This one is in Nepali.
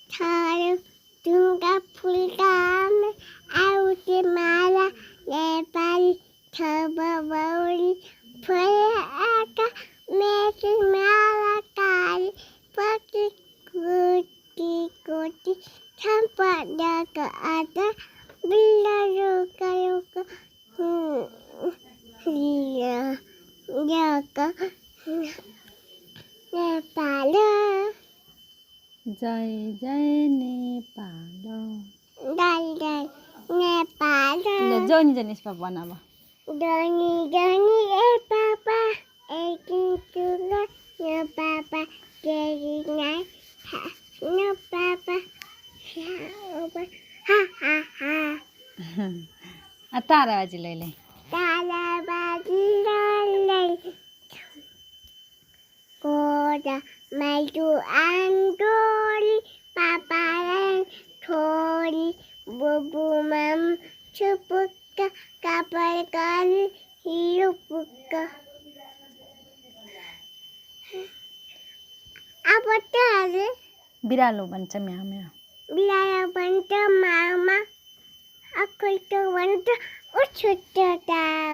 थारू ढुङ्गा फुल्कामा आउँथे माला नेपाली थबौली फुलाका मेची माला काली पति कोटी कोटी सम्पदाको आधा बिल्ला रोका रोका नेपाल जय जय नेपाल जय जय नेपाल ले जनी जनी पा भन अब धनी धनी ए पापा एकदिन चुला न पापा केरी नाइ न पापा हा हा हा तारा बाजी लैले ताला बाजी लैले कोडा माइटु आन्दोली पापालाई छोरी बुबु माम छुपुक्का कापर काली हिरुपुक्का अब त बिरालो भन्छ म्याउ म्याउ बिरालो भन्छ मामा अखै त भन्छ उछुट्टा